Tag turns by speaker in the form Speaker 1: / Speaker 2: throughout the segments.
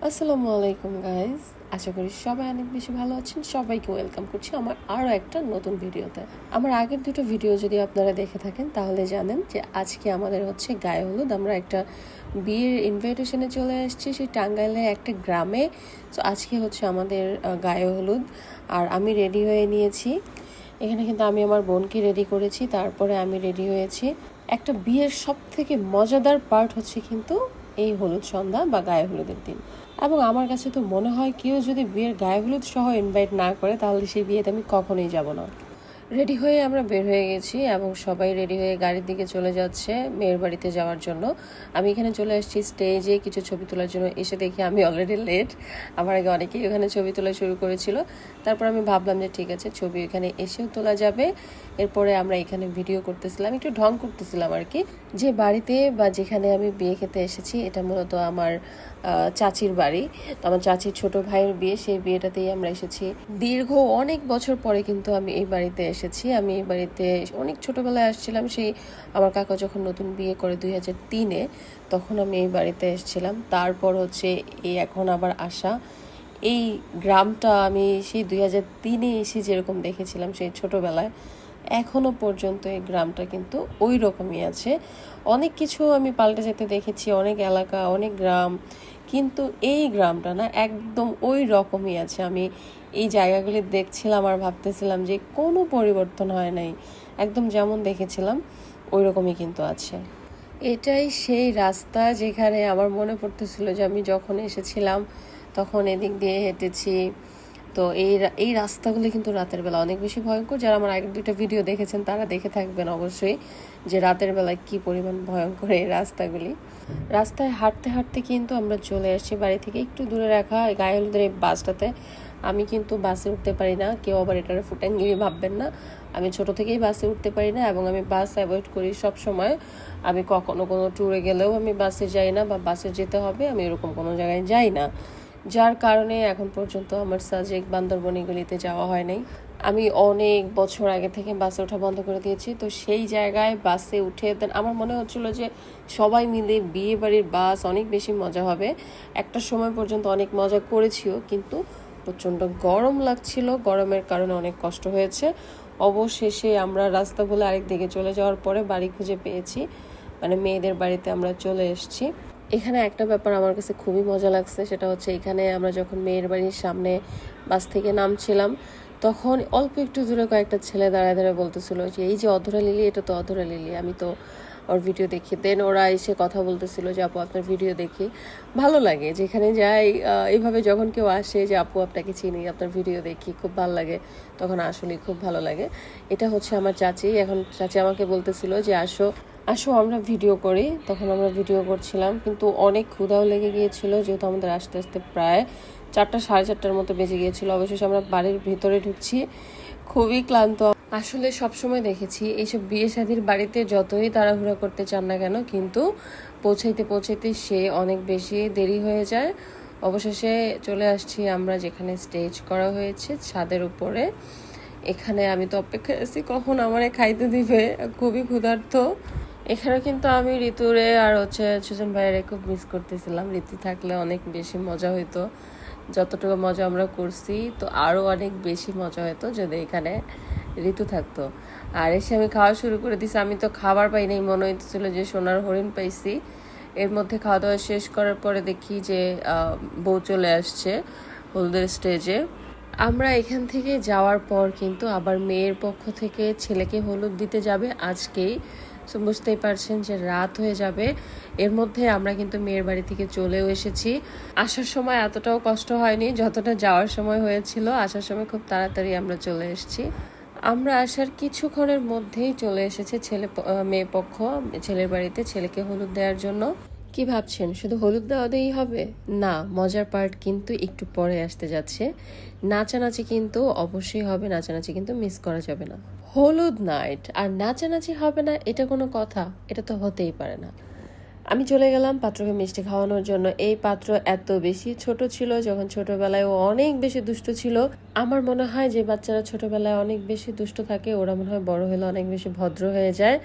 Speaker 1: আসসালামু আলাইকুম গাইজ, আশা করি সবাই অনেক বেশি ভালো আছেন। সবাইকে ওয়েলকাম করছি আমার আরও একটা নতুন ভিডিওতে। আমার আগের দুটো ভিডিও যদি আপনারা দেখে থাকেন তাহলে জানেন যে আজকে আমাদের হচ্ছে গায়ে হলুদ। আমরা একটা বিয়ের ইনভাইটেশনে চলে আসছি সেই টাঙ্গাইলের একটা গ্রামে। তো আজকে হচ্ছে আমাদের গায়ে হলুদ আর আমি রেডি হয়ে নিয়েছি। এখানে কিন্তু আমি আমার বোনকে রেডি করেছি, তারপরে আমি রেডি হয়েছি। একটা বিয়ের সব থেকে মজাদার পার্ট হচ্ছে কিন্তু এই হলুদ সন্ধ্যা বা গায়ে হলুদের দিন। এবং আমার কাছে তো মনে হয় কেউ যদি বিয়ের গায়ে হলুদ সহ ইনভাইট না করে তাহলে সেই বিয়েতে আমি কখনোই যাব না। রেডি হয়ে আমরা বের হয়ে গেছি এবং সবাই রেডি হয়ে গাড়ির দিকে চলে যাচ্ছে মেয়ের বাড়িতে যাওয়ার জন্য। আমি এখানে চলে আসছি স্টেজে কিছু ছবি তোলার জন্য। এসে দেখি আমি অলরেডি লেট। আমার আগে অনেকেই ওখানে ছবি তোলা শুরু করেছিল। তারপর আমি ভাবলাম যে ঠিক আছে, ছবি এখানে এসেও তোলা যাবে। এরপরে আমরা এখানে ভিডিও করতেছিলাম, একটু ঢং করতেছিলাম আর কি। যে বাড়িতে বা যেখানে আমি বিয়ে খেতে এসেছি এটা মূলত আমার চাচির বাড়ি। তো আমার চাচির ছোট ভাইয়ের বিয়ে, সেই বিয়েটাতেই আমরা এসেছি। দীর্ঘ অনেক বছর পরে কিন্তু আমি এই বাড়িতে এসেছি। আমি এই বাড়িতে অনেক ছোটবেলায় আসছিলাম, সেই আমার কাকা যখন নতুন বিয়ে করে 2003-এ, তখন আমি এই বাড়িতে এসেছিলাম। তারপর হচ্ছে এই এখন আবার আসা। এই গ্রামটা আমি সেই 2003-এ এসে যেরকম দেখেছিলাম সেই ছোটবেলায়, এখনো পর্যন্ত এই গ্রামটা কিন্তু ওই রকমই আছে। অনেক কিছু আমি পাল্টে যেতে দেখেছি, অনেক এলাকা, অনেক গ্রাম, কিন্তু এই গ্রামটা না একদম ওই রকমই আছে। আমি এই জায়গাগুলি দেখছিলাম আর ভাবতেছিলাম যে কোনো পরিবর্তন হয় নাই, একদম যেমন দেখেছিলাম ওই রকমই কিন্তু আছে। এটাই সেই রাস্তা যেখানে আমার মনে পড়তেছিল যে আমি যখন এসেছিলাম তখন এদিক দিয়ে হেঁটেছি। তো এই রাস্তাগুলি কিন্তু রাতের বেলা অনেক বেশি ভয়ঙ্কর। যারা আমার আগের দুইটা ভিডিও দেখেছেন তারা দেখে থাকবেন অবশ্যই যে রাতের বেলায় কি পরিমাণ ভয়ঙ্কর এই রাস্তাগুলি। রাস্তায় হাঁটতে হাঁটতে কিন্তু আমরা চলে আসছি বাড়ি থেকে একটু দূরে রাখা গায়ে হলুদের এই বাসটাতে। আমি কিন্তু বাসে উঠতে পারি না, কেউ আবার এটার ফুটাঙ্গিরি ভাববেন না। আমি ছোট থেকেই বাসে উঠতে পারি না এবং আমি বাস অ্যাভয়েড করি সব সময়। আমি কখনো কোনো ট্যুরে গেলেও আমি বাসে যাই না, বা বাসে যেতে হবে আমি এরকম কোনো জায়গায় যাই না। যার কারণে এখন পর্যন্ত আমার সাজেক বান্দরবন এগুলিতে যাওয়া হয় নাই। আমি অনেক বছর আগে থেকে বাসে ওঠা বন্ধ করে দিয়েছি। তো সেই জায়গায় বাসে উঠে দেন আমার মনে হচ্ছিল যে সবাই মিলে বিয়ে বাড়ির বাস অনেক বেশি মজা হবে। একটা সময় পর্যন্ত অনেক মজা করেছিও, কিন্তু প্রচণ্ড গরম লাগছিল, গরমের কারণে অনেক কষ্ট হয়েছে। অবশেষে আমরা রাস্তা বলে আরেক দিকে চলে যাওয়ার পরে বাড়ি খুঁজে পেয়েছি, মানে মেয়েদের বাড়িতে আমরা চলে এসেছি। এখানে একটা ব্যাপার আমার কাছে খুবই মজা লাগছে, সেটা হচ্ছে এখানে আমরা যখন মেয়ের বাড়ির সামনে বাস থেকে নামছিলাম তখন অল্প একটু দূরে কয়েকটা ছেলে দাঁড়ায় দাঁড়ায় বলতেছিল যে এই যে অধরা লিলি, এটা তো অধরা লিলি। আমি তো ওর ভিডিও দেখি, দেন ওরা এসে কথা বলতেছিল যে আপু আপনার ভিডিও দেখি। ভালো লাগে যেখানে যাই এইভাবে যখন কেউ আসে যে আপু আপনাকে চিনি, আপনার ভিডিও দেখি, খুব ভালো লাগে। তখন আসলে খুব ভালো লাগে। এটা হচ্ছে আমার চাচি। এখন চাচি আমাকে বলতেছিল যে আসো আসো আমরা ভিডিও করি। তখন আমরা ভিডিও করছিলাম, কিন্তু অনেক ক্ষুধাও লেগে গিয়েছিল যেহেতু আমাদের আস্তে আস্তে প্রায় 4টা সাড়ে 4টার মতো বেজে গিয়েছিল। অবশেষে আমরা বাড়ির ভিতরে ঢুকছি, খুবই ক্লান্ত। আসলে সবসময় দেখেছি এইসব বিয়ে শাদীর বাড়িতে যতই তাড়াহুড়া করতে চান না কেন, কিন্তু পৌঁছাইতে পৌঁছাইতে সে অনেক বেশি দেরি হয়ে যায়। অবশেষে চলে আসছি আমরা যেখানে স্টেজ করা হয়েছে ছাদের উপরে। এখানে আমি তো অপেক্ষা আছি কখন আমারে খাইতে দিবে, খুবই ক্ষুধার্ত। এখানে কিন্তু আমি ঋতুরে আর হচ্ছে সুজন ভাইয়ের খুব মিস করতেছিলাম। ঋতু থাকলে অনেক বেশি মজা হইতো। যতটুকু মজা আমরা করছি তো আরও অনেক বেশি মজা হতো যদি এখানে ঋতু থাকতো। আর এসে আমি খাওয়া শুরু করে দিছি। আমি তো খাবার পাই নাই, মনে হইতেছিল যে সোনার হরিণ পাইছি। এর মধ্যে খাওয়া দাওয়া শেষ করার পরে দেখি যে বউ চলে আসছে হলুদের স্টেজে। আমরা এখান থেকে যাওয়ার পর কিন্তু আবার মেয়ের পক্ষ থেকে ছেলেকে হলুদ দিতে যাবে আজকেই। তো বুঝতেই পারছেন যে রাত হয়ে যাবে। এর মধ্যে আমরা কিন্তু মেয়ের বাড়ি থেকে চলেও এসেছি। আসার সময় এতটাও কষ্ট হয়নি যতটা যাওয়ার সময় হয়েছিল। আসার সময় খুব তাড়াতাড়ি আমরা চলে এসেছি। আমরা আসার কিছুক্ষণের মধ্যেই চলে এসেছে মেয়ে পক্ষ ছেলের বাড়িতে ছেলেকে হলুদ দেওয়ার জন্য। কি ভাবছেন শুধু হলুদ দেওয়া দিয়েই হবে? না, মজার পার্ট কিন্তু একটু পরে আসতে যাচ্ছে। নাচানাচি কিন্তু অবশ্যই হবে, নাচানাচি কিন্তু মিস করা যাবে না। হলুদ নাইট আর নাচানাচি হবে না, এটা কোনো কথা? এটা তো হতেই পারে না। আমি চলে গেলাম পাত্রকে মিষ্টি খাওয়ানোর জন্য। এই পাত্র এত বেশি ছোট ছিল, যখন ছোটবেলায় ও অনেক বেশি দুষ্ট ছিল। আমার মনে হয় যে বাচ্চারা ছোটবেলায় অনেক বেশি দুষ্ট থাকে ওরা মনে হয় বড় হলে অনেক বেশি ভদ্র হয়ে যায়।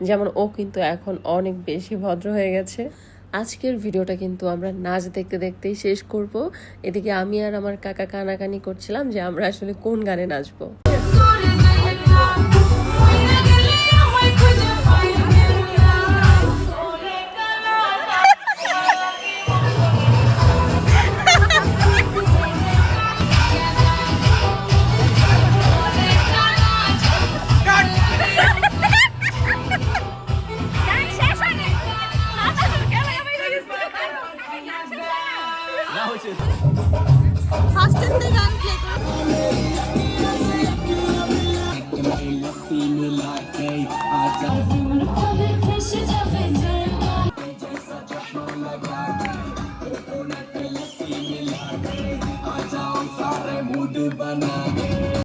Speaker 1: যেমন ও কিন্তু এখন অনেক বেশি ভদ্র হয়ে গেছে। আজকের ভিডিওটা কিন্তু আমরা নাচ দেখতে দেখতেই শেষ করব। এদিকে আমি আর আমার কাকা কানাকানি করছিলাম যে আমরা আসলে কোন গানে নাচবো।
Speaker 2: Banana